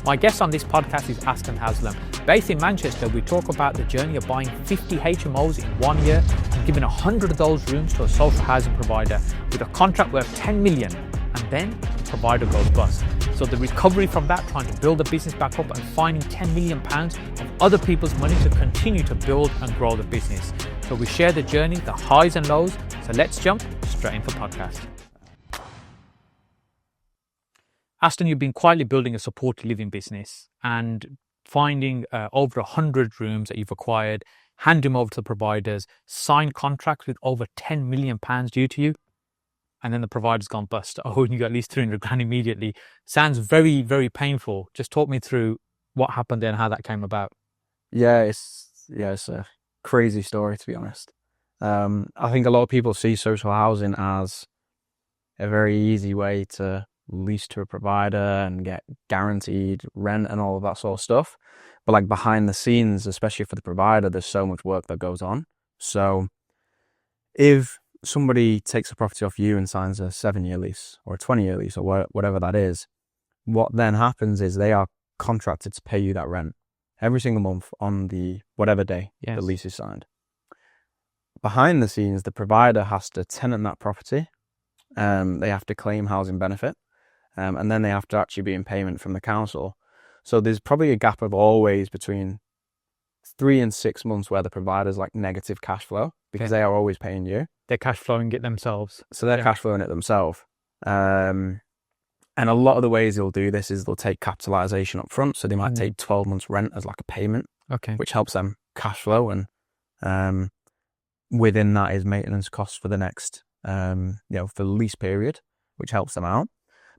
My guest on this podcast is Aston Haslam. Based in Manchester, we talk about the journey of buying 50 HMOs in 1 year and giving 100 of those rooms to a social housing provider with a contract worth 10 million, and then the provider goes bust. So the recovery from that, trying to build the business back up and finding £10 million of other people's money to continue to build and grow the business. So we share the journey, the highs and lows. So let's jump straight into the podcast. Aston, you've been quietly building a supported living business and finding over 100 rooms that you've acquired, hand them over to the providers, signed contracts with over £10 million due to you, and then the provider's gone bust. Oh, and you got at least 300 grand immediately. Sounds very, very painful. Just talk me through what happened there and how that came about. Yeah, it's a crazy story, to be honest. I think a lot of people see social housing as a very easy way to lease to a provider and get guaranteed rent and all of that sort of stuff. But like behind the scenes, especially for the provider, there's so much work that goes on. So if somebody takes a property off you and signs a 7-year lease or a 20-year lease or whatever that is, what then happens is they are contracted to pay you that rent every single month on the whatever day the lease is signed. Behind the scenes, the provider has to tenant that property. They have to claim housing benefit, and then they have to actually be in payment from the council. So there's probably a gap of always between 3 and 6 months where the provider's like negative cash flow because they are always paying you. They're cash flowing it themselves. So they're cash flowing it themselves. And a lot of the ways they'll do this is they'll take capitalization up front. So they might take 12 months rent as like a payment, which helps them cash flow. And within that is maintenance costs for the next, for the lease period, which helps them out.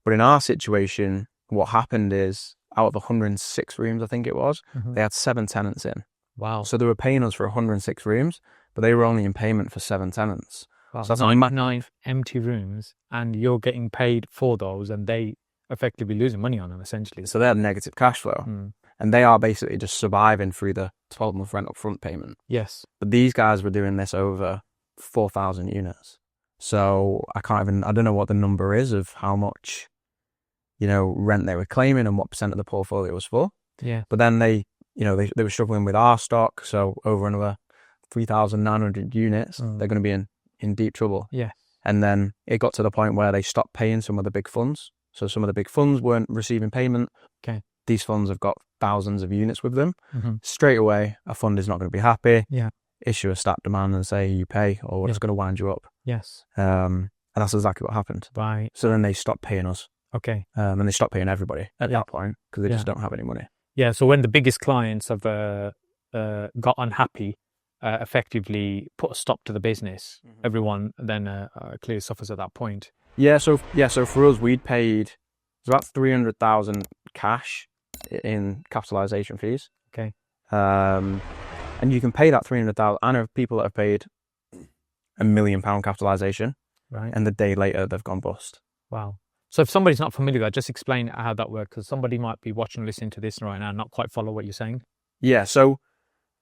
But in our situation, what happened is out of 106 rooms, I think it was, they had 7 tenants in. Wow. So they were paying us for 106 rooms, but they were only in payment for 7 tenants. Wow. So that's nine empty rooms, and you're getting paid for those, and they effectively losing money on them, essentially. So they had negative cash flow, and they are basically just surviving through the 12-month rent upfront payment. Yes. But these guys were doing this over 4,000 units. So I don't know what the number is of how much, rent they were claiming and what percent of the portfolio was for. Yeah. But then they were struggling with our stock. So over another 3,900 units, they're going to be in deep trouble. Yeah. And then it got to the point where they stopped paying some of the big funds. So some of the big funds weren't receiving payment. Okay. These funds have got thousands of units with them. Straight away, a fund is not going to be happy. Yeah. Issue a stat demand and say you pay or we're just going to wind you up. Yes. And that's exactly what happened. Right. So then they stopped paying us. Okay. And they stopped paying everybody at that point because they just don't have any money. Yeah. So when the biggest clients have got unhappy, effectively put a stop to the business, everyone then clearly suffers at that point. Yeah. So for us, we'd paid about 300,000 cash in capitalization fees. Okay. And you can pay that 300,000. I know people that have paid £1 million capitalization, right? And the day later they've gone bust. Wow. So if somebody's not familiar with that, just explain how that works, because somebody might be watching, listening to this right now and not quite follow what you're saying. Yeah. So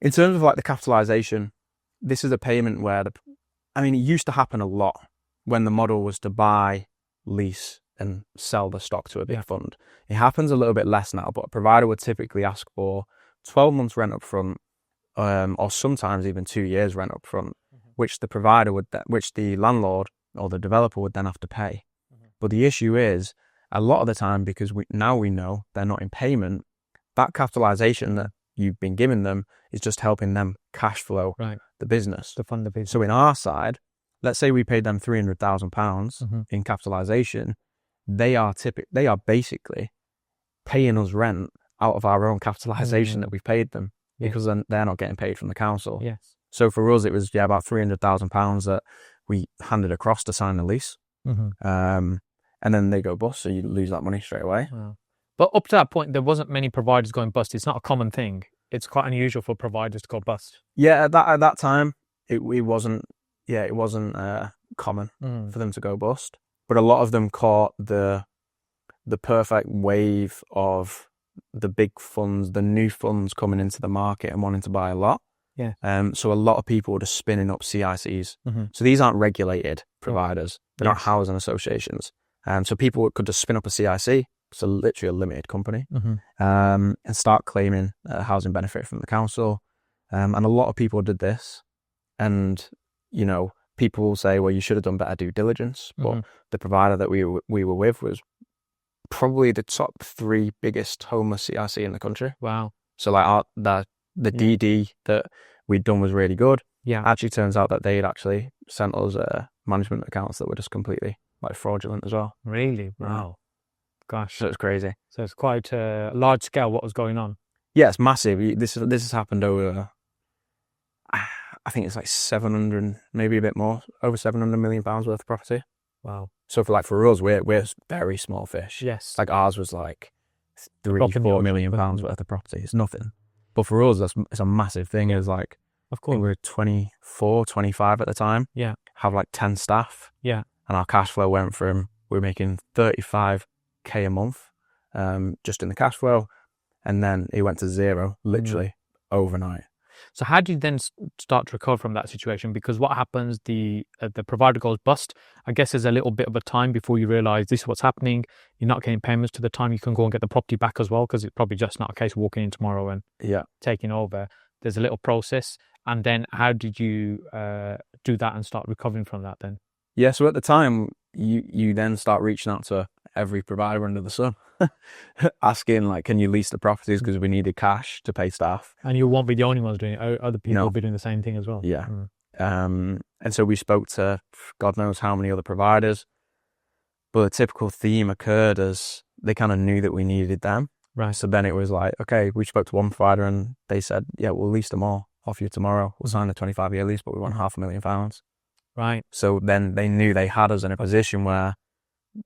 in terms of like the capitalization, this is a payment where it used to happen a lot when the model was to buy, lease, and sell the stock to a big fund. It happens a little bit less now, but a provider would typically ask for 12 months rent up front, or sometimes even 2 years rent up front, which the landlord or the developer would then have to pay. But the issue is, a lot of the time, because we know they're not in payment, that capitalization that you've been giving them is just helping them cash flow the business. To fund the business. So in our side, let's say we paid them £300,000 in capitalization, they are basically paying us rent out of our own capitalization that we've paid them, because then they're not getting paid from the council. Yes. So for us, it was about £300,000 that we handed across to sign the lease. And then they go bust, so you lose that money straight away. Wow. But up to that point, there wasn't many providers going bust. It's not a common thing. It's quite unusual for providers to go bust. Yeah, at that time, it wasn't common for them to go bust. But a lot of them caught the perfect wave of the big funds, the new funds coming into the market and wanting to buy a lot. Yeah. So a lot of people were just spinning up CICs. So these aren't regulated providers. They're not housing associations. So people could just spin up a CIC, so literally a limited company, Mm-hmm. and start claiming a housing benefit from the council. And a lot of people did this, and people will say, well, you should have done better due diligence. But the provider that we were with was probably the top 3 biggest homeless CRC in the country. Wow. So like the DD that we'd done was really good. Yeah. Actually turns out that they had actually sent us management accounts that were just completely like fraudulent as well. Really? Yeah. Wow. Gosh. So it's crazy. So it's quite a large scale what was going on. Yeah, it's massive. This has happened over, I think it's like 700, maybe a bit more, over 700 million pounds worth of property. Wow. So for us, we're very small fish. Yes. Like ours was like Drop in the £4 ocean. million worth of property. It's nothing. But for us, it's a massive thing. It's like, Of I think course. we were 24, 25 at the time. Yeah. Have like 10 staff. Yeah. And our cash flow went from, we were making 35k a month, just in the cash flow. And then it went to 0, literally overnight. So how do you then start to recover from that situation? Because what happens, the provider goes bust. I guess there's a little bit of a time before you realize this is what's happening. You're not getting payments to the time you can go and get the property back as well, because it's probably just not a case of walking in tomorrow and taking over. There's a little process. And then how did you do that and start recovering from that then? Yeah, so at the time, you then start reaching out to every provider under the sun, asking like, can you lease the properties because we needed cash to pay staff. And you won't be the only ones doing it. Other people will be doing the same thing as well. Yeah. And so we spoke to God knows how many other providers, but a typical theme occurred as they kind of knew that we needed them. Right. So then it was like, okay, we spoke to one provider and they said, yeah, we'll lease them all off you tomorrow. We'll sign a 25-year lease, but we want £500,000. Right. So then they knew they had us in a position where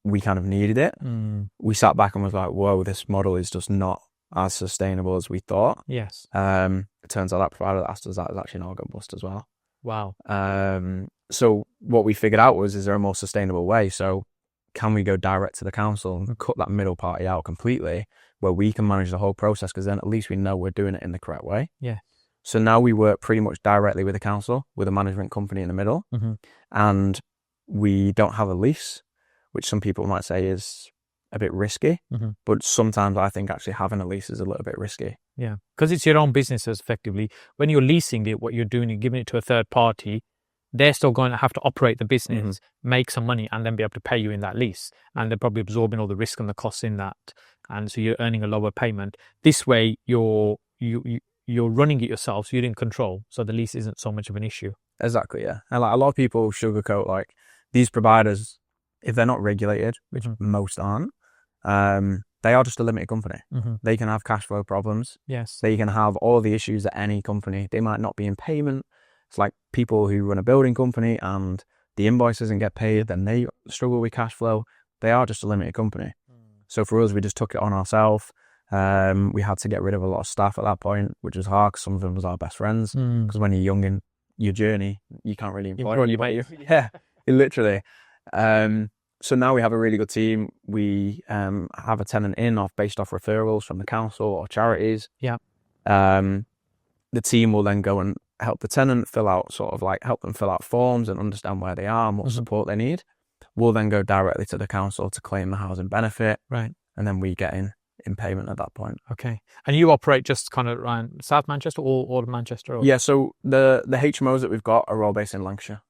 we kind of needed it. We sat back and was like, whoa, this model is just not as sustainable as we thought. Yes. It turns out that provider that asked us that is actually now gone bust as well. Wow. So what we figured out was, is there a more sustainable way? So can we go direct to the council and cut that middle party out completely, where we can manage the whole process? Because then at least we know we're doing it in the correct way. Yeah. So now we work pretty much directly with the council, with a management company in the middle, and we don't have a lease, which some people might say is a bit risky, but sometimes I think actually having a lease is a little bit risky. Yeah, because it's your own business effectively. When you're leasing it, what you're doing, you're giving it to a third party. They're still going to have to operate the business, make some money, and then be able to pay you in that lease. And they're probably absorbing all the risk and the costs in that. And so you're earning a lower payment. This way, you're running it yourself, so you're in control. So the lease isn't so much of an issue. Exactly, yeah. And like a lot of people sugarcoat like these providers, if they're not regulated, which most aren't, they are just a limited company. They can have cash flow problems. Yes. They can have all the issues that any company. They might not be in payment. It's like people who run a building company and the invoice doesn't get paid, then they struggle with cash flow. They are just a limited company. So for us, we just took it on ourselves. We had to get rid of a lot of staff at that point, which was hard because some of them was our best friends. Because when you're young in your journey, you can't really employ anybody. Yeah, literally. So now we have a really good team. We have a tenant based off referrals from the council or charities. Yeah. The team will then go and help the tenant help them fill out forms and understand where they are and what support they need. We'll then go directly to the council to claim the housing benefit. Right. And then we get in payment at that point. Okay. And you operate just kind of around South Manchester or all of Manchester? Or? Yeah, so the HMOs that we've got are all based in Lancashire.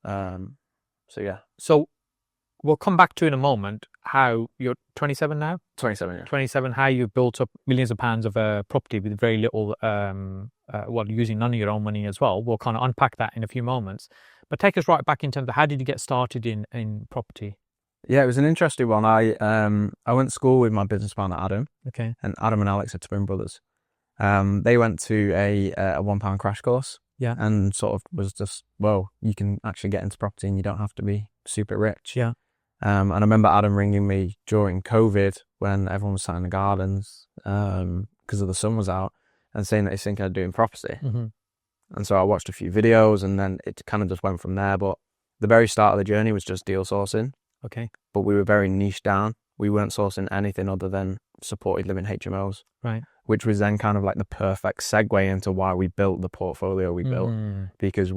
So yeah. So we'll come back to in a moment how you're 27 now? 27, yeah. 27, how you've built up millions of pounds of property with very little, using none of your own money as well. We'll kind of unpack that in a few moments. But take us right back in terms of how did you get started in property? Yeah, it was an interesting one. I went to school with my business partner, Adam. Okay. And Adam and Alex are twin brothers. They went to a £1 crash course. Yeah. And sort of was just, well, you can actually get into property and you don't have to be super rich. Yeah. And I remember Adam ringing me during COVID when everyone was sat in the gardens because of the sun was out and saying that he's thinking of doing property. And so I watched a few videos and then it kind of just went from there. But the very start of the journey was just deal sourcing. Okay. But we were very niche down. We weren't sourcing anything other than supported living HMOs. Right. Which was then kind of like the perfect segue into why we built the portfolio we built. Because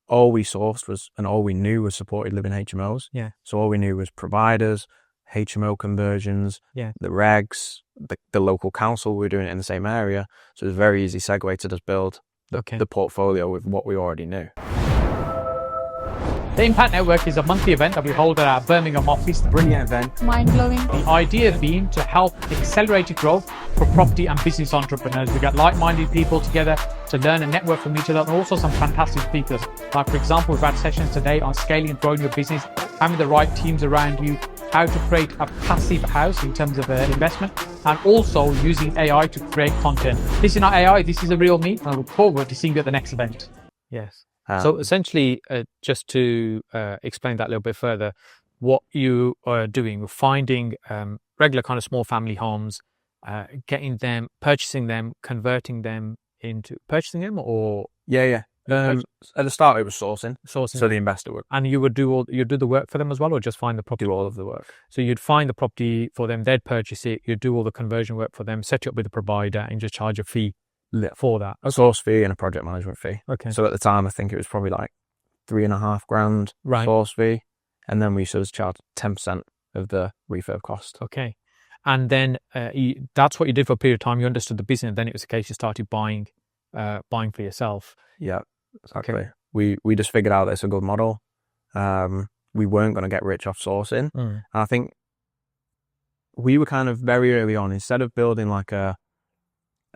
all we sourced was, and all we knew was supported living HMOs. Yeah. So all we knew was providers, HMO conversions, Yeah. the regs, the local council were doing it in the same area. So it was a very easy segue to just build the portfolio with what we already knew. The Impact Network is a monthly event that we hold at our Birmingham office. Brilliant event. Mind-blowing. The idea being to help accelerated growth for property and business entrepreneurs. We got like-minded people together to learn and network from each other, and also some fantastic speakers. Like, for example, we've had sessions today on scaling and growing your business, having the right teams around you, how to create a passive house in terms of investment, and also using AI to create content. This is not AI, this is a real me. I look forward to seeing you at the next event. Yes. So essentially, just to explain that a little bit further, what you are doing, we're finding regular kind of small family homes, getting them, purchasing them, converting them into purchasing them, or Yeah. At the start, it was sourcing. So sourcing. the investor would. And you do the work for them as well, or just find the property? Do all of the work. So you'd find the property for them, they'd purchase it, you'd do all the conversion work for them, set it up with the provider, and just charge a fee for that. A source fee and a project management fee. Okay. So at the time, I think it was probably like $3,500 Right. source fee, and then we sort of charged 10% of the refurb cost. Okay. And then that's what you did for a period of time. You understood the business, and then it was the case you started buying for yourself. Yeah, exactly. We just figured out that it's a good model. We weren't going to get rich off sourcing. And I think we were kind of very early on, instead of building like a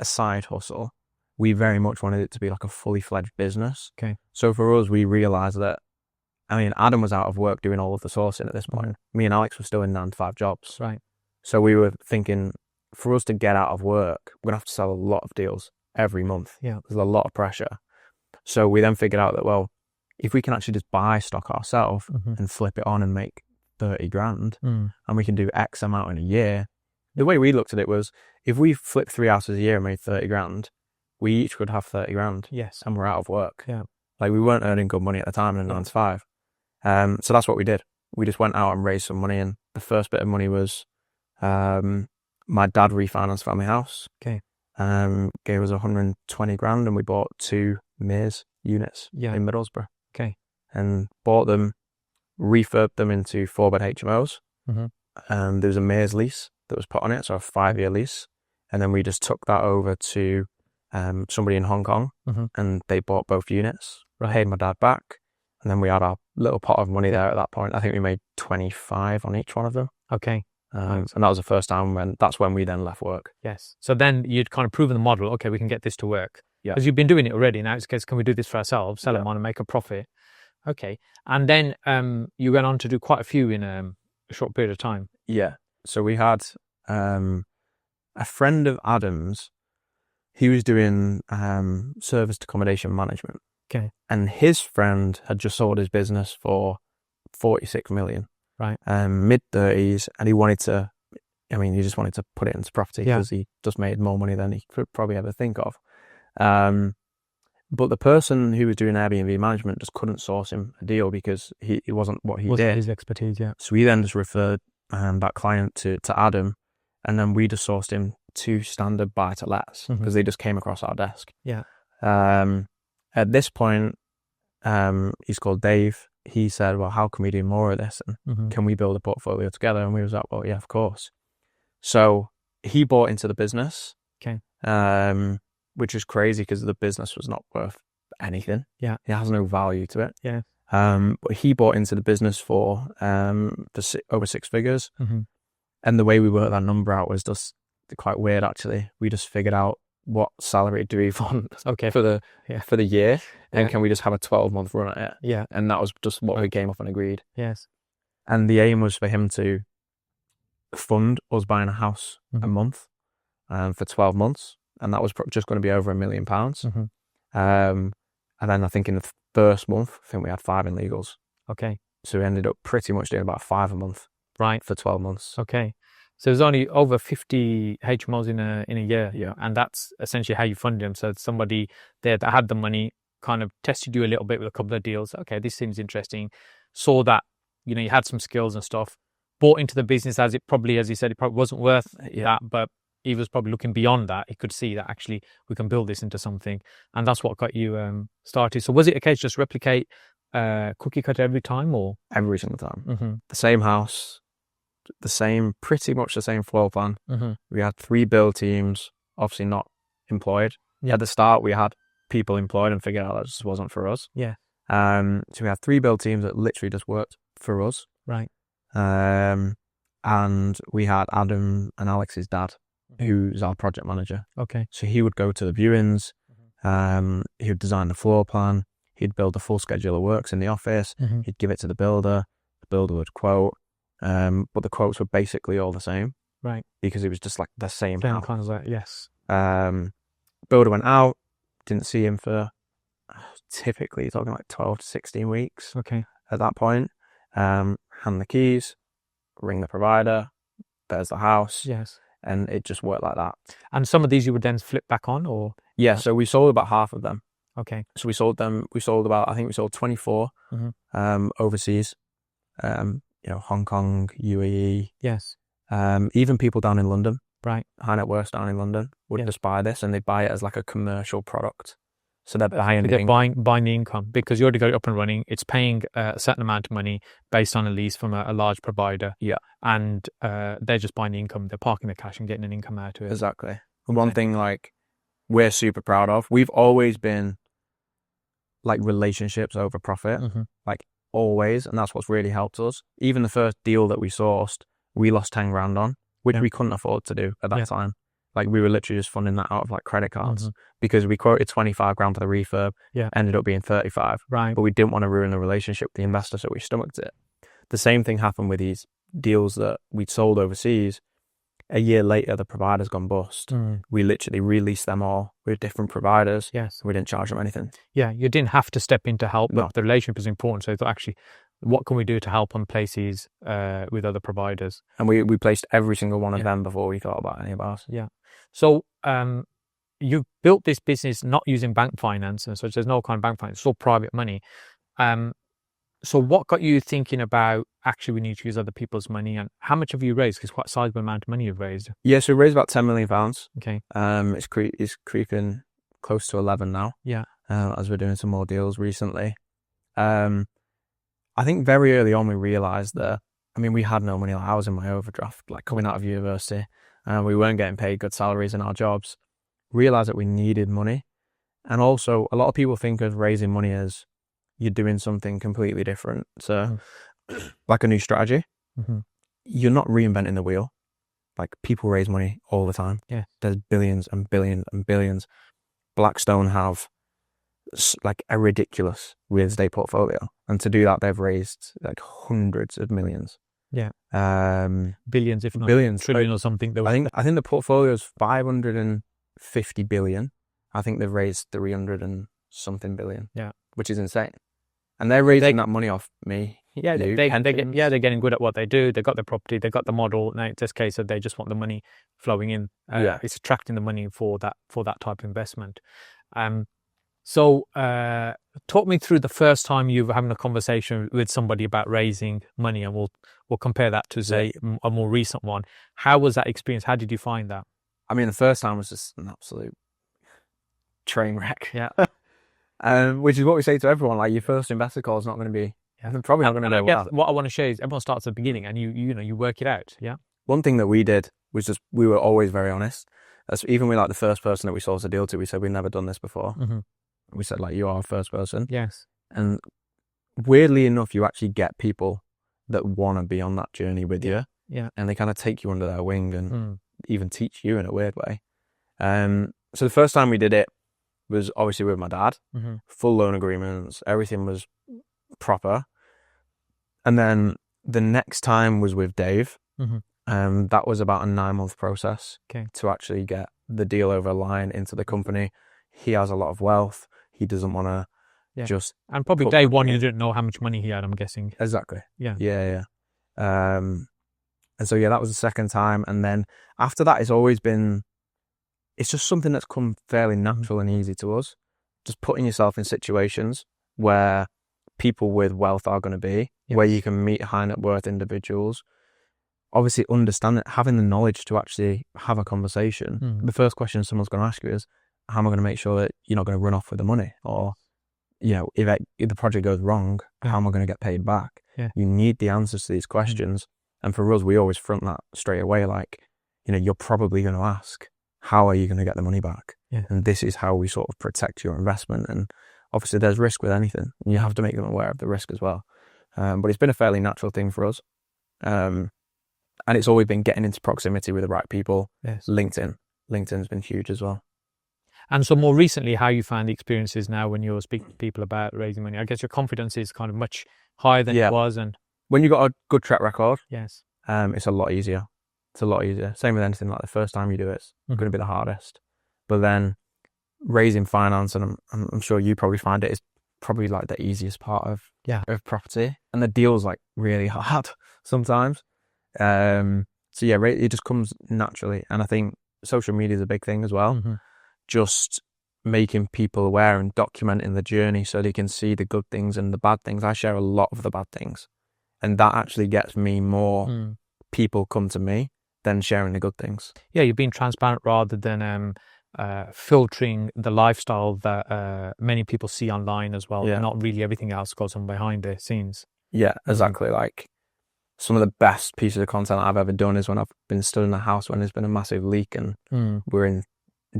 side hustle, we very much wanted it to be like a fully fledged business. Okay. So for us, we realized that, I mean, Adam was out of work doing all of the sourcing at this point. Me and Alex were still in 9-to-5 jobs. Right. So we were thinking, for us to get out of work, we're going to have to sell a lot of deals every month. Yeah. There's a lot of pressure. So we then figured out that, well, if we can actually just buy stock ourselves and flip it on and make 30 grand, and we can do X amount in a year, the way we looked at it was, if we flipped 3 houses a year and made 30 grand, we each would have 30 grand. Yes. And we're out of work. Yeah. Like, we weren't earning good money at the time in a 9-to-5. So that's what we did. We just went out and raised some money, and the first bit of money was my dad refinanced family house. Okay. Gave us 120 grand, and we bought 2 Mears units in Middlesbrough. Okay. And bought them, refurbed them into 4-bed HMOs. There was a Mears lease that was put on it, so a 5-year lease. And then we just took that over to somebody in Hong Kong, and they bought both units, paid my dad back, and then we had our little pot of money there at that point. I think we made 25 on each one of them. Okay. And that was the first time that's when we then left work. Yes. So then you'd kind of proven the model. Okay, we can get this to work. Yeah. Because you've been doing it already. Now it's a case, can we do this for ourselves, sell them on and make a profit? Okay. And then you went on to do quite a few in a short period of time. Yeah. So we had a friend of Adam's. He was doing serviced accommodation management. Okay. And his friend had just sold his business for 46 million. Right. Mid-30s, and he just wanted to put it into property because he just made more money than he could probably ever think of. But the person who was doing Airbnb management just couldn't source him a deal because it wasn't what he did. His expertise, yeah. So we then just referred that client to Adam, and then we just sourced him 2 standard buy-to-lets because they just came across our desk. Yeah. At this point, he's called Dave. He said, well, how can we do more of this? And can we build a portfolio together? And we was like, well, yeah, of course. So he bought into the business. Okay. Which is crazy because the business was not worth anything. Yeah. It has no value to it. Yeah. But he bought into the business for over 6 figures. And the way we worked that number out was just quite weird, actually. We just figured out what salary do we want for the year, and can we just have a 12-month run at it? Yeah. And that was just what we came up and agreed. Yes. And the aim was for him to fund us buying a house a month for 12 months. And that was just going to be over £1 million. And then I think in the first month, I think we had 5 in legals. Okay. So we ended up pretty much doing about 5 a month. Right. For 12 months. Okay. So there's only over 50 HMOs in a year. Yeah. And that's essentially how you funded them. So somebody there that had the money kind of tested you a little bit with a couple of deals. Okay, this seems interesting. Saw that, you had some skills and stuff. Bought into the business as you said, it probably wasn't worth that, but he was probably looking beyond that. He could see that actually we can build this into something. And that's what got you started. So was it a case just replicate cookie cutter every time, or? Every single time. The same house, pretty much the same floor plan. Mm-hmm. We had 3 build teams, obviously not employed. Yeah. At the start, we had people employed and figured out that just wasn't for us. Yeah. So we had 3 build teams that literally just worked for us. Right. And we had Adam and Alex's dad, who's our project manager. Okay. So he would go to the viewings. He would design the floor plan. He'd build a full schedule of works in the office. Mm-hmm. He'd give it to the builder. The builder would quote. But the quotes were basically all the same. Right. Because it was just like the same Same house. kind of like, yes. Builder went out, didn't see him for typically you're talking like 12 to 16 weeks. Okay. At that point. Hand the keys, ring the provider, there's the house. Yes. And it just worked like that. And some of these you would then flip back on, or? Yeah, so we sold about half of them. Okay. So we sold 24 overseas, Hong Kong, UAE. Yes. Even people down in London, right? High net worths down in London would just buy this, and they buy it as like a commercial product. So they're buying the income because you already got it up and running. It's paying a certain amount of money based on a lease from a large provider. Yeah. And they're just buying the income. They're parking the cash and getting an income out of it. Exactly. Okay. One thing like we're super proud of, we've always been like relationships over profit, like always. And that's what's really helped us. Even the first deal that we sourced, we lost 10 grand on, which we couldn't afford to do at that time. Like we were literally just funding that out of like credit cards because we quoted 25 grand for the refurb, ended up being 35. Right. But we didn't want to ruin the relationship with the investor, so we stomached it. The same thing happened with these deals that we'd sold overseas. A year later, the provider's gone bust. We literally released them all with different providers. Yes. We didn't charge them anything. Yeah, you didn't have to step in to help, but the relationship is important. So I thought, actually, what can we do to help on places with other providers? And we placed every single one of them before we thought about any of ours. Yeah. So you built this business not using bank finance, and so there's no kind of bank finance, it's all private money. So what got you thinking about actually we need to use other people's money, and how much have you raised? Because it's quite a sizable amount of money you've raised. Yeah, so we raised about £10 million. Okay. It's creeping close to 11 now. Yeah. As we're doing some more deals recently. I think very early on we realised that, we had no money. Like I was in my overdraft, like coming out of university, and we weren't getting paid good salaries in our jobs. Realised that we needed money. And also, a lot of people think of raising money as you're doing something completely different. So, like a new strategy, you're not reinventing the wheel. Like people raise money all the time. Yeah. There's billions and billions and billions. Blackstone have like a ridiculous real estate portfolio. And to do that, they've raised like hundreds of millions. Yeah. Billions, if not billions. trillion or something. I think the portfolio is 550 billion. I think they've raised 300 and something billion. Yeah. Which is insane. And they're raising that money off me. Yeah, they're getting good at what they do. They've got the property, they've got the model. Now, in this case, they just want the money flowing in. It's attracting the money for that type of investment. So talk me through the first time you were having a conversation with somebody about raising money, and we'll compare that to, say, a more recent one. How was that experience? How did you find that? The first time was just an absolute train wreck. Yeah. Which is what we say to everyone, like your first investor call is not going to be, probably not going to know what I want to show is everyone starts at the beginning and you work it out. Yeah. One thing that we did was just, we were always very honest. Even with like the first person that we sold a deal to, we said, we've never done this before. We said, like, you are our first person. Yes. And weirdly enough, you actually get people that want to be on that journey with you. Yeah. And they kind of take you under their wing and even teach you in a weird way. So the first time we did it was obviously with my dad, full loan agreements, everything was proper. And then the next time was with Dave. That was about a 9-month process to actually get the deal over the line into the company. He has a lot of wealth. He doesn't want to just... And probably day one, you didn't know how much money he had, I'm guessing. Exactly. Yeah. Yeah. And so, that was the second time. And then after that, it's always been... It's just something that's come fairly natural and easy to us. Just putting yourself in situations where people with wealth are going to be, where you can meet high net worth individuals. Obviously, understand it, having the knowledge to actually have a conversation. The first question someone's going to ask you is, how am I going to make sure that you're not going to run off with the money? Or, if the project goes wrong, how am I going to get paid back? Yeah. You need the answers to these questions. And for us, we always front that straight away. Like, you're probably going to ask, how are you going to get the money back? Yeah. And this is how we sort of protect your investment. And obviously there's risk with anything. And you have to make them aware of the risk as well. But it's been a fairly natural thing for us. And it's always been getting into proximity with the right people. Yes. LinkedIn's been huge as well. And so more recently, how you find the experiences now when you're speaking to people about raising money? I guess your confidence is kind of much higher than it was. And when you've got a good track record, yes, it's a lot easier. It's a lot easier. Same with anything, like the first time you do it's going to be the hardest. But then raising finance, and I'm sure you probably find it, is probably like the easiest part of property. And the deal's like really hard sometimes. So yeah, it just comes naturally. And I think social media is a big thing as well. Just making people aware and documenting the journey so they can see the good things and the bad things. I share a lot of the bad things, and that actually gets me more people come to me than sharing the good things. Yeah, you're being transparent rather than filtering the lifestyle that many people see online as well. Not really everything else goes on behind the scenes. Yeah, exactly. Like some of the best pieces of content I've ever done is when I've been stood in a house when there's been a massive leak and we're in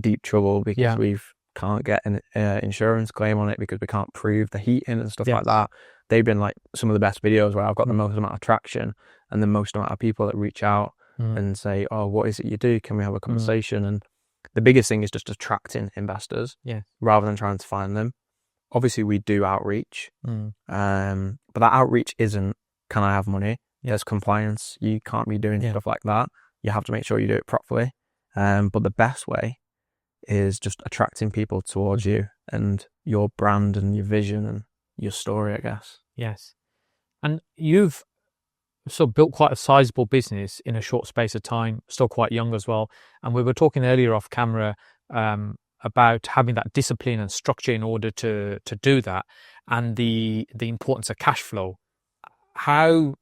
deep trouble because we can't get an insurance claim on it because we can't prove the heating and stuff like that. They've been like some of the best videos where I've got the most amount of traction and the most amount of people that reach out and say, oh, what is it you do? Can we have a conversation? And the biggest thing is just attracting investors rather than trying to find them. Obviously, we do outreach, but that outreach isn't, can I have money? There's compliance. You can't be doing stuff like that. You have to make sure you do it properly. But the best way is just attracting people towards you and your brand and your vision and your story, I guess. Yes. And you've built quite a sizable business in a short space of time, still quite young as well. And we were talking earlier off camera about having that discipline and structure in order to do that, and the importance of cash flow. How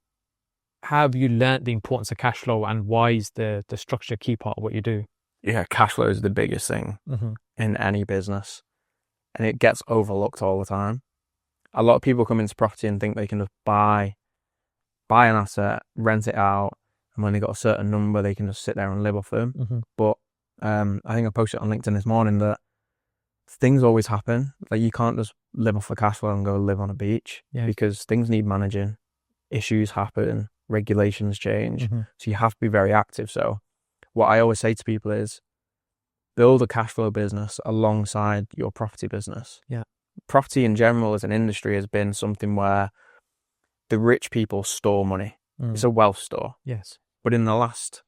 have you learned the importance of cash flow, and why is the structure a key part of what you do? Yeah, cash flow is the biggest thing in any business, and it gets overlooked all the time. A lot of people come into property and think they can just buy an asset, rent it out, and when they got a certain number, they can just sit there and live off them. But I think I posted on LinkedIn this morning that things always happen. Like, you can't just live off the cash flow and go live on a beach because things need managing. Issues happen, regulations change, so you have to be very active. So what I always say to people is build a cash flow business alongside your property business. Property in general as an industry has been something where the rich people store money. It's a wealth store. But in the last,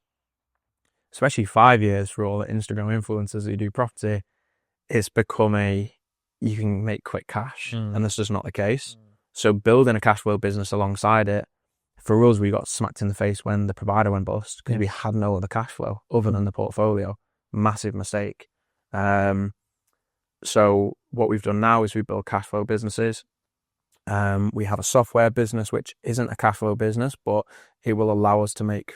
especially 5 years for all the Instagram influencers who do property, it's become you can make quick cash, and that's just not the case. So building a cash flow business alongside it, for us, we got smacked in the face when the provider went bust because we had no other cash flow other than the portfolio. Massive mistake. So what we've done now is we build cash flow businesses. We have a software business, which isn't a cash flow business, but it will allow us to make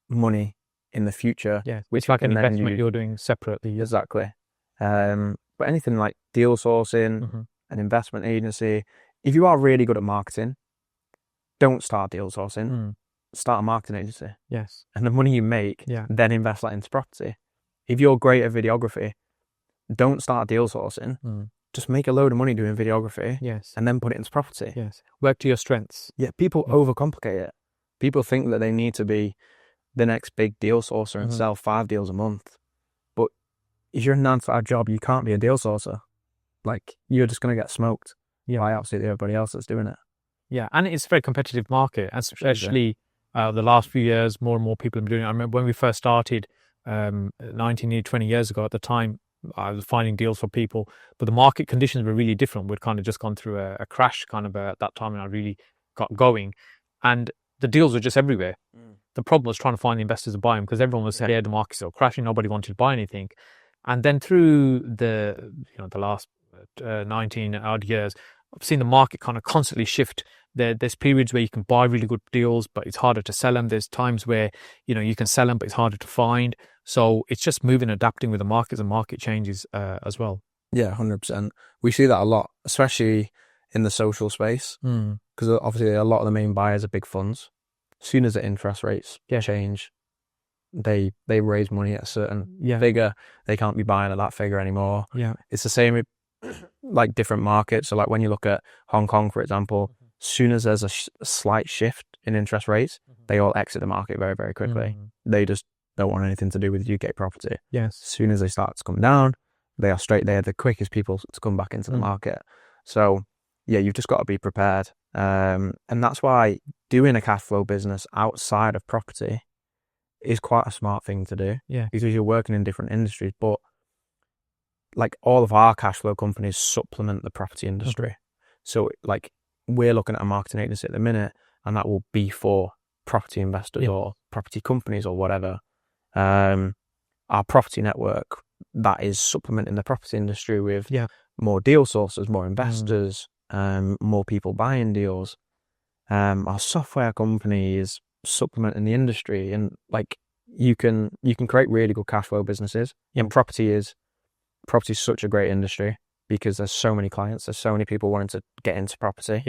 money in the future. Which like an investment you're doing separately. Exactly. But anything like deal sourcing, an investment agency, if you are really good at marketing, don't start deal sourcing, start a marketing agency. And the money you make, then invest that into property. If you're great at videography, don't start deal sourcing. Just make a load of money doing videography and then put it into property. Work to your strengths. People overcomplicate it. People think that they need to be the next big deal sourcer and sell 5 deals a month. But if you're a 9-to-5 job, you can't be a deal sourcer. Like, you're just going to get smoked by absolutely everybody else that's doing it. And it's a very competitive market, especially the last few years, more and more people have been doing it. I remember when we first started 19, 20 years ago, at the time, I was finding deals for people, but the market conditions were really different. We'd kind of just gone through a crash at that time, and I really got going. And the deals were just everywhere. The problem was trying to find the investors to buy them because everyone was scared the market's still crashing. Nobody wanted to buy anything. And then through the last 19 odd years, I've seen the market kind of constantly shift. There's periods where you can buy really good deals, but it's harder to sell them. There's times where, you can sell them, but it's harder to find. So it's just moving, adapting with the markets and market changes as well. Yeah, 100%. We see that a lot, especially in the social space, because obviously a lot of the main buyers are big funds. soon as the interest rates change, they raise money at a certain figure. They can't be buying at that figure anymore. Yeah. It's the same with like different markets. So like when you look at Hong Kong, for example, soon as there's a slight shift in interest rates, they all exit the market very, very quickly. They just don't want anything to do with UK property. Yes. As soon as they start to come down, they're the quickest people to come back into the market. So yeah, you've just got to be prepared. And that's why doing a cash flow business outside of property is quite a smart thing to do. Yeah. Because you're working in different industries, but like all of our cash flow companies supplement the property industry. So like we're looking at a marketing agency at the minute, and that will be for property investors or property companies or whatever. Our property network, that is supplementing the property industry with more deal sources, more investors, more people buying deals. Our software company is supplementing the industry, and like you can create really good cash flow businesses. And property is such a great industry because there's so many clients, there's so many people wanting to get into property.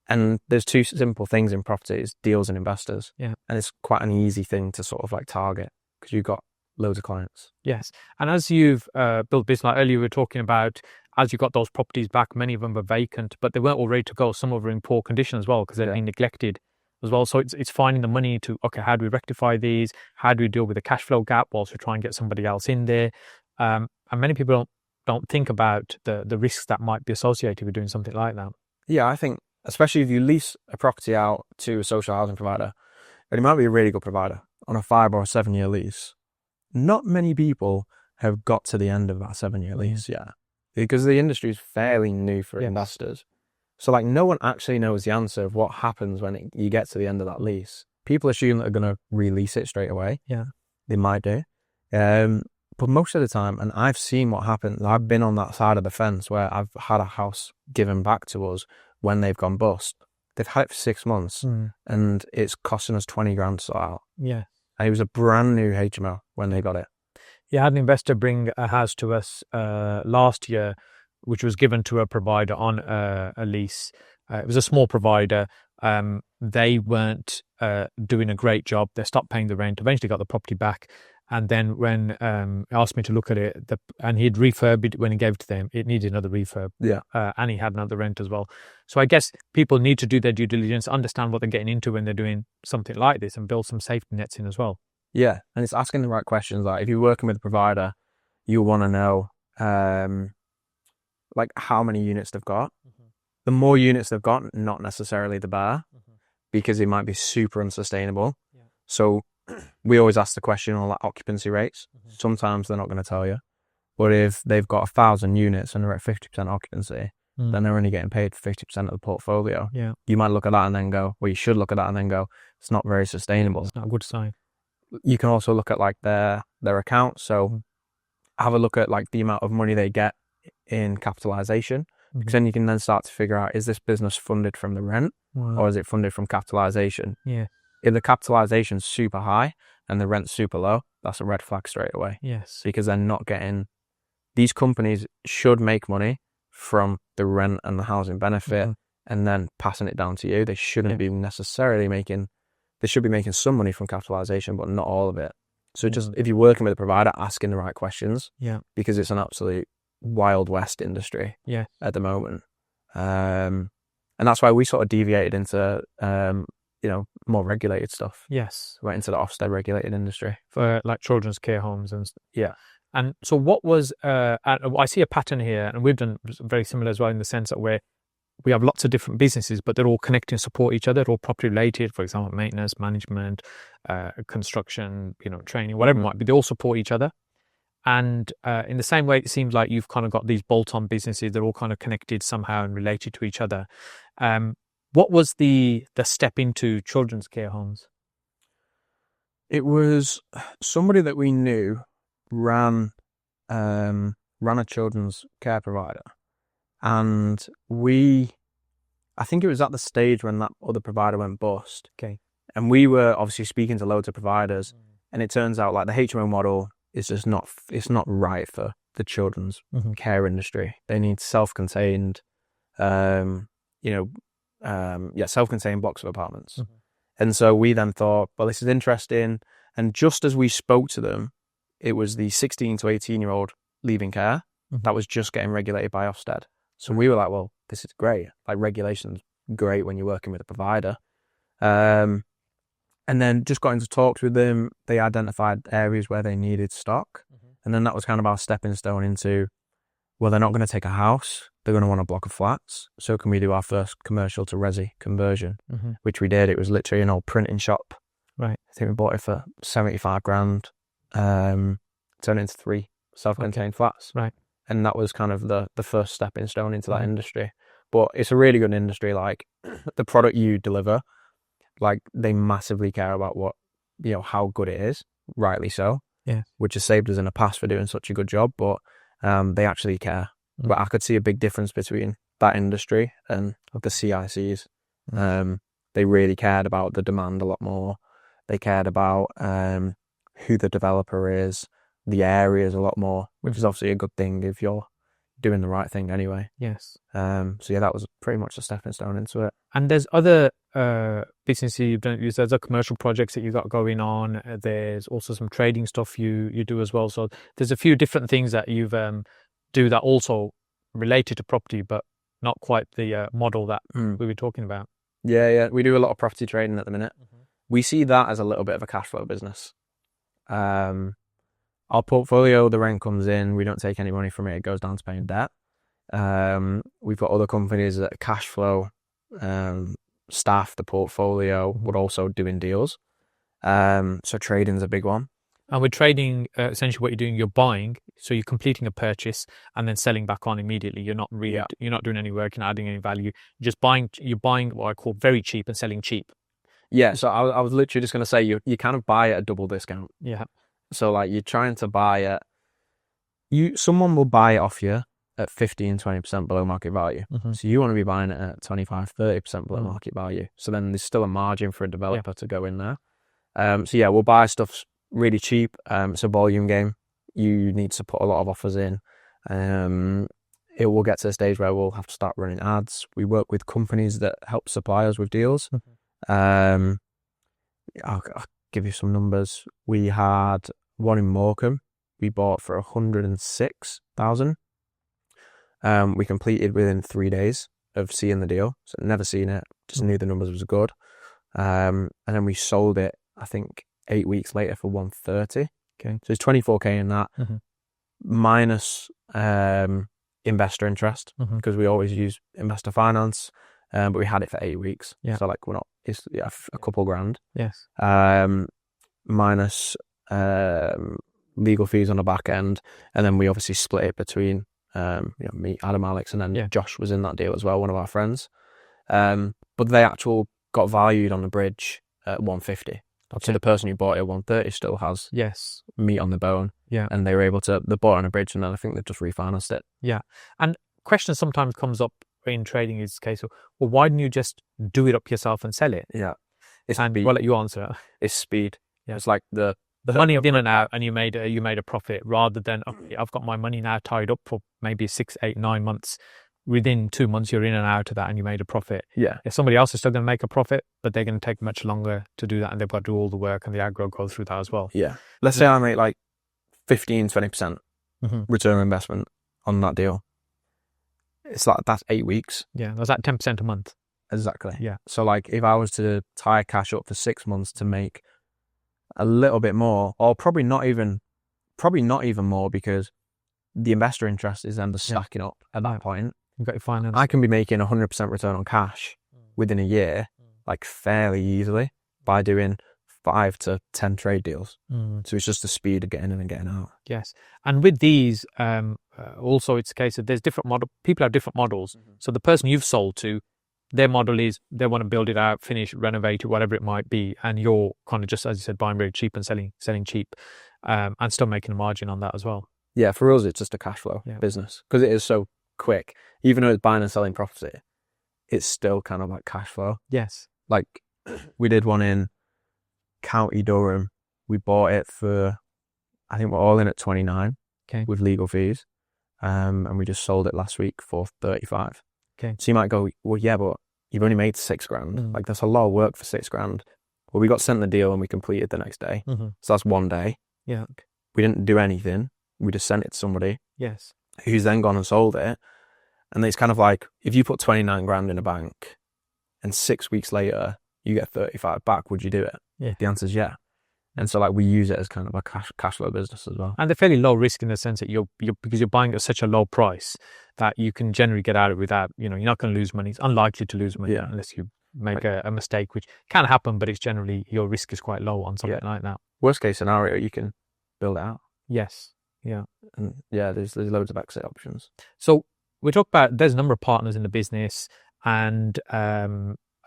And there's two simple things in property: is deals and investors. And it's quite an easy thing to sort of like target because you've got loads of clients. Yes. And as you've built business, like earlier we were talking about, as you got those properties back, many of them were vacant, but they weren't all ready to go. Some of them were in poor condition as well because they've been neglected as well. So it's finding the money to, okay, how do we rectify these? How do we deal with the cash flow gap whilst we try and get somebody else in there? And many people don't think about the risks that might be associated with doing something like that. Yeah, I think especially if you lease a property out to a social housing provider, and it might be a really good provider on a 5 or 7 year lease, not many people have got to the end of that 7-year lease yet, because the industry is fairly new for investors. So like no one actually knows the answer of what happens when you get to the end of that lease. People assume that they're going to release it straight away. They might do. But most of the time, and I've seen what happens, I've been on that side of the fence where I've had a house given back to us when they've gone bust. They've had it for 6 months and it's costing us 20 grand to sort out. And it was a brand new HMO when they got it. I had an investor bring a house to us last year, which was given to a provider on a lease. It was a small provider. They weren't doing a great job. They stopped paying the rent, eventually got the property back. And then when he asked me to look at it, and he'd refurbed it when he gave it to them, it needed another refurb. And he had another rent as well. So I guess people need to do their due diligence, understand what they're getting into when they're doing something like this, and build some safety nets in as well. And it's asking the right questions. Like if you're working with a provider, you want to know like how many units they've got. The more units they've got, not necessarily the better, because it might be super unsustainable. So we always ask the question on like occupancy rates. Sometimes they're not going to tell you, but if they've got 1,000 units and they're at 50% occupancy, then they're only getting paid for 50% of the portfolio. You might look at that and then go, well, you should look at that and then go, it's not very sustainable. It's not a good sign. You can also look at like their account. So have a look at like the amount of money they get in capitalization, because then you can then start to figure out, is this business funded from the rent or is it funded from capitalization? If the capitalization's super high and the rent's super low, that's a red flag straight away. Because they're not getting, these companies should make money from the rent and the housing benefit and then passing it down to you. They shouldn't be necessarily making, they should be making some money from capitalization, but not all of it. So just, if you're working with a provider, asking the right questions, because it's an absolute Wild West industry at the moment. And that's why we sort of deviated into, more regulated stuff. Went into the Ofsted regulated industry. For like children's care homes and And so what was, I see a pattern here, and we've done very similar as well, in the sense that we have lots of different businesses, but they're all connected and support each other. They're all property related, for example, maintenance, management, construction, training, whatever it might be. They all support each other. And in the same way, it seems like you've kind of got these bolt-on businesses. They're all kind of connected somehow and related to each other. What was the step into children's care homes? It was somebody that we knew ran a children's care provider. And I think it was at the stage when that other provider went bust. And we were obviously speaking to loads of providers, and it turns out like the HMO model is just not right for the children's care industry. They need self-contained, self-contained blocks of apartments. And so we then thought, well, this is interesting. And just as we spoke to them, it was the 16 to 18-year-old leaving care that was just getting regulated by Ofsted. So we were like, well, this is great. Like, regulation's great when you're working with a provider. And then just got into talks with them. They identified areas where they needed stock. And then that was kind of our stepping stone into, well, they're not going to take a house. They're going to want a block of flats. So can we do our first commercial to resi conversion, which we did. It was literally an old printing shop. Right. I think we bought it for 75 grand, turned it into 3 self-contained flats. Right. And that was kind of the first stepping stone into that industry. But it's a really good industry. Like, the product you deliver, like, they massively care about what, how good it is, rightly so. Yeah. Which has saved us in the past for doing such a good job, but they actually care. But I could see a big difference between that industry and the CICs. They really cared about the demand a lot more. They cared about who the developer is, the areas a lot more, which is obviously a good thing if you're doing the right thing anyway. Yes. So yeah, that was pretty much a stepping stone into it. And there's other businesses you've done. There's other commercial projects that you've got going on. There's also some trading stuff you do as well. So there's a few different things that you've do that also related to property, but not quite the model that we were talking about. Yeah. We do a lot of property trading at the minute. We see that as a little bit of a cash flow business. Our portfolio, the rent comes in, we don't take any money from it, it goes down to paying debt. We've got other companies that cash flow, staff the portfolio, but also doing deals. So trading's a big one. And with trading, essentially what you're doing, you're buying, so you're completing a purchase and then selling back on immediately. You're not you're not doing any work, you're not adding any value. You're buying what I call very cheap and selling cheap. Yeah, so I was literally just going to say, you kind of buy at a double discount. Yeah. So like, you're trying to buy someone will buy it off you at 15, 20% below market value. So you want to be buying it at 25, 30% below market value. So then there's still a margin for a developer to go in there. So yeah, we'll buy stuff really cheap. It's a volume game. You need to put a lot of offers in. It will get to a stage where we'll have to start running ads. We work with companies that help supply us with deals. I'll give you some numbers. We had one in Morecambe. We bought for 106,000. We completed within 3 days of seeing the deal. So never seen it, just knew the numbers was good. And then we sold it, I think, 8 weeks later for 130. Okay. So it's 24k in that, minus investor interest, because we always use investor finance. But we had it for 8 weeks. Yeah. So like, it's a couple grand. Yes. Minus legal fees on the back end. And then we obviously split it between me, Adam, Alex, and then Josh was in that deal as well, one of our friends. But they got valued on the bridge at 150. Okay. So the person who bought it at 130 still has meat on the bone. Yeah. And they were they bought it on a bridge, and then I think they've just refinanced it. Yeah. And question sometimes comes up in trading is the case of, well, why didn't you just do it up yourself and sell it? Yeah. We'll let you answer. It's speed. Yeah. It's like the money in and out, and you made a profit, rather than, okay, I've got my money now tied up for maybe 6, 8, 9 months. Within 2 months, you're in and out of that and you made a profit. Yeah. If somebody else is still going to make a profit, but they're going to take much longer to do that, and they've got to do all the work, and the aggro goes through that as well. Yeah. Let's say I make like 15, 20% return on investment on that deal. It's like, that's 8 weeks. Yeah. That's like 10% a month. Exactly. Yeah. So like, if I was to tie cash up for 6 months to make a little bit more, or probably not even more, because the investor interest is then stacking up at that point. You've got your finance. I can be making 100% return on cash within a year, like fairly easily, by doing 5 to 10 trade deals. So it's just the speed of getting in and getting out. Yes. And with these, also it's a case of there's different people have different models. So the person you've sold to, their model is they want to build it out, finish, renovate it, whatever it might be. And you're kind of just, as you said, buying very cheap and selling cheap, and still making a margin on that as well. Yeah, for us, it's just a cash flow business, because it is so quick. Even though it's buying and selling property, it's still kind of like cash flow. Yes. Like, we did one in County Durham. We bought it for, I think we're all in at 29 with legal fees. And we just sold it last week for 35. Okay. So you might go, well, yeah, but you've only made 6 grand. Mm. Like, that's a lot of work for 6 grand. Well, we got sent the deal and we completed the next day. Mm-hmm. So that's one day. Yeah. We didn't do anything. We just sent it to somebody Yes. who's then gone and sold it. And it's kind of like, if you put 29 grand in a bank and 6 weeks later you get 35 back, would you do it? Yeah. The answer is yeah. And so like we use it as kind of a cash flow business as well. And they're fairly low risk in the sense that you're because you're buying at such a low price that you can generally get out of it without, you're not going to lose money. It's unlikely to lose money unless you make a mistake, which can happen, but it's generally your risk is quite low on something like that. Worst case scenario, you can build it out. Yes. Yeah. And there's loads of exit options. So we talk about, there's a number of partners in the business, and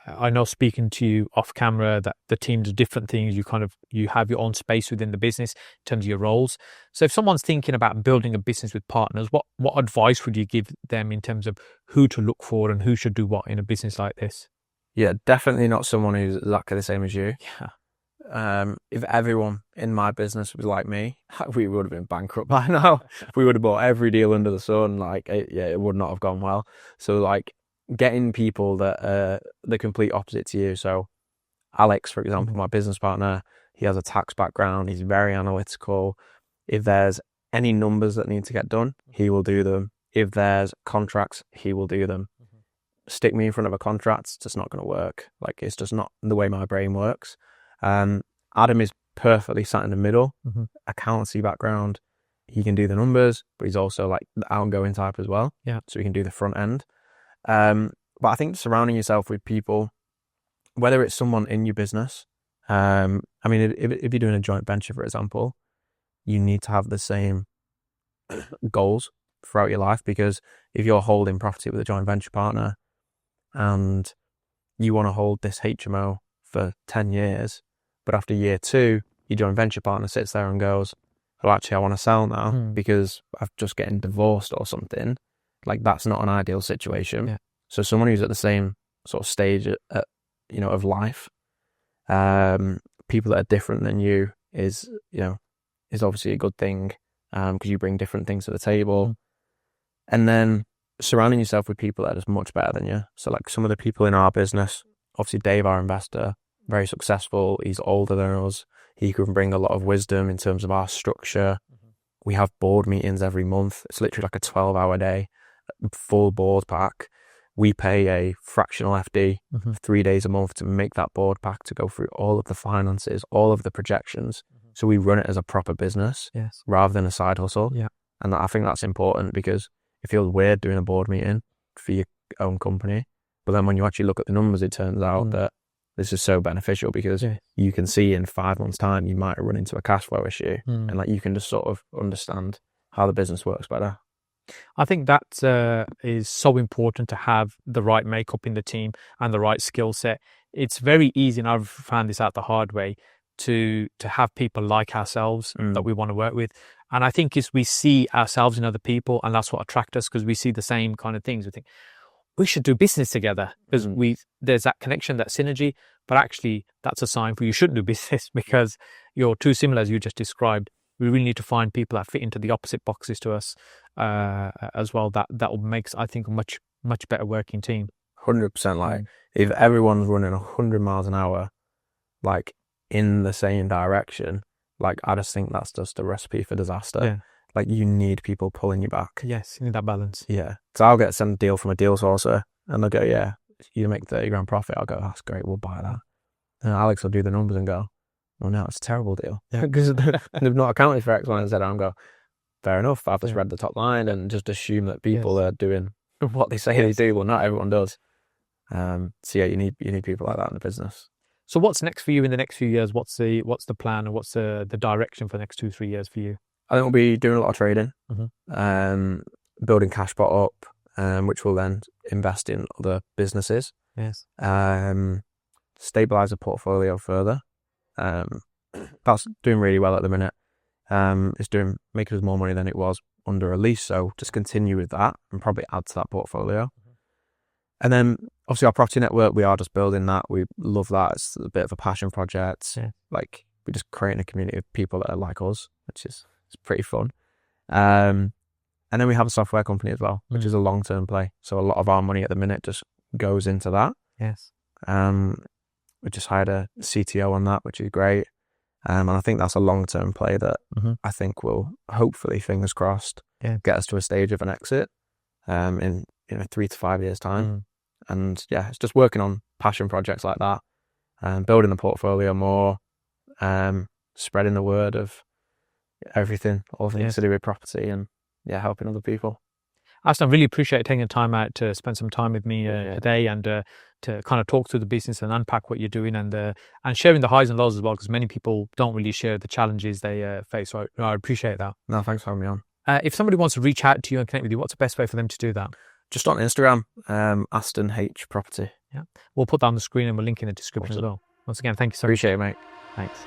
I know, speaking to you off camera, that the team does different things. You have your own space within the business in terms of your roles. So if someone's thinking about building a business with partners, what advice would you give them in terms of who to look for and who should do what in a business like this? Yeah, definitely not someone who's exactly the same as you. Yeah. If everyone in my business was like me, we would have been bankrupt by now. We would have bought every deal under the sun. Like, it would not have gone well. So like, getting people that are the complete opposite to you. So Alex, for example, my business partner, he has a tax background. He's very analytical. If there's any numbers that need to get done, he will do them. If there's contracts, he will do them. Stick me in front of a contract, it's just not going to work. Like, it's just not the way my brain works. Adam is perfectly sat in the middle. Accountancy background. He can do the numbers, but he's also like the outgoing type as well. Yeah. So he can do the front end. But I think surrounding yourself with people, whether it's someone in your business, I mean, if you're doing a joint venture, for example, you need to have the same goals throughout your life, because if you're holding property with a joint venture partner and you want to hold this HMO for 10 years, but after year 2, your joint venture partner sits there and goes, oh, actually, I want to sell now because I'm just getting divorced or something. Like, that's not an ideal situation. Yeah. So someone who's at the same sort of stage of life, people that are different than you is obviously a good thing, because you bring different things to the table. And then surrounding yourself with people that are just much better than you. So like some of the people in our business, obviously Dave, our investor, very successful. He's older than us. He can bring a lot of wisdom in terms of our structure. We have board meetings every month. It's literally like a 12-hour day, full board pack. We pay a fractional FD 3 days a month to make that board pack, to go through all of the finances, all of the projections. So we run it as a proper business rather than a side hustle. Yeah. And I think that's important, because it feels weird doing a board meeting for your own company. But then when you actually look at the numbers, it turns out that this is so beneficial, because you can see in 5 months' time, you might run into a cash flow issue. And like, you can just sort of understand how the business works better. I think that is so important, to have the right makeup in the team and the right skill set. It's very easy, and I've found this out the hard way, to have people like ourselves that we want to work with. And I think is we see ourselves in other people, and that's what attracts us, because we see the same kind of things. We think we should do business together, because there's that connection, that synergy. But actually, that's a sign for you shouldn't do business, because you're too similar, as you just described. We really need to find people that fit into the opposite boxes to us as well. That will make, I think, a much better working team. 100%. Like, if everyone's running 100 miles an hour, like in the same direction, like, I just think that's just a recipe for disaster. Yeah. Like, you need people pulling you back. Yes, you need that balance. Yeah. So I'll get sent a deal from a deal sourcer, and they'll go, yeah, you make 30 grand profit. I'll go, that's great, we'll buy that. And Alex will do the numbers and go, well, no, it's a terrible deal. Because they've not accounted for X, Y, and Z. And I go, fair enough. I've just read the top line and just assume that people are doing what they say they do. Well, not everyone does. So yeah, you need people like that in the business. So what's next for you in the next few years? What's the plan, and what's the direction for the next 2-3 years for you? I think we'll be doing a lot of trading, building cash pot up, which will then invest in other businesses. Yes. Stabilize the portfolio further. That's doing really well at the minute. It's making us more money than it was under a lease. So just continue with that and probably add to that portfolio. And then obviously our property network, we are just building that. We love that. It's a bit of a passion project. Yeah. Like, we're just creating a community of people that are like us, which is pretty fun. And then we have a software company as well, which is a long-term play. So a lot of our money at the minute just goes into that. Yes. We just hired a CTO on that, which is great. And I think that's a long-term play that I think will hopefully, fingers crossed, get us to a stage of an exit in 3 to 5 years' time. And yeah, it's just working on passion projects like that, building the portfolio more, spreading the word of everything, all things to do with property, and yeah, helping other people. Aston, I really appreciate taking the time out to spend some time with me today, and to kind of talk through the business and unpack what you're doing, and sharing the highs and lows as well, because many people don't really share the challenges they face. So I appreciate that. No, thanks for having me on. If somebody wants to reach out to you and connect with you, what's the best way for them to do that? Just on Instagram, Aston H Property. Yeah, we'll put that on the screen and we'll link in the description as well. Once again, thank you so much. Appreciate it, mate. Thanks.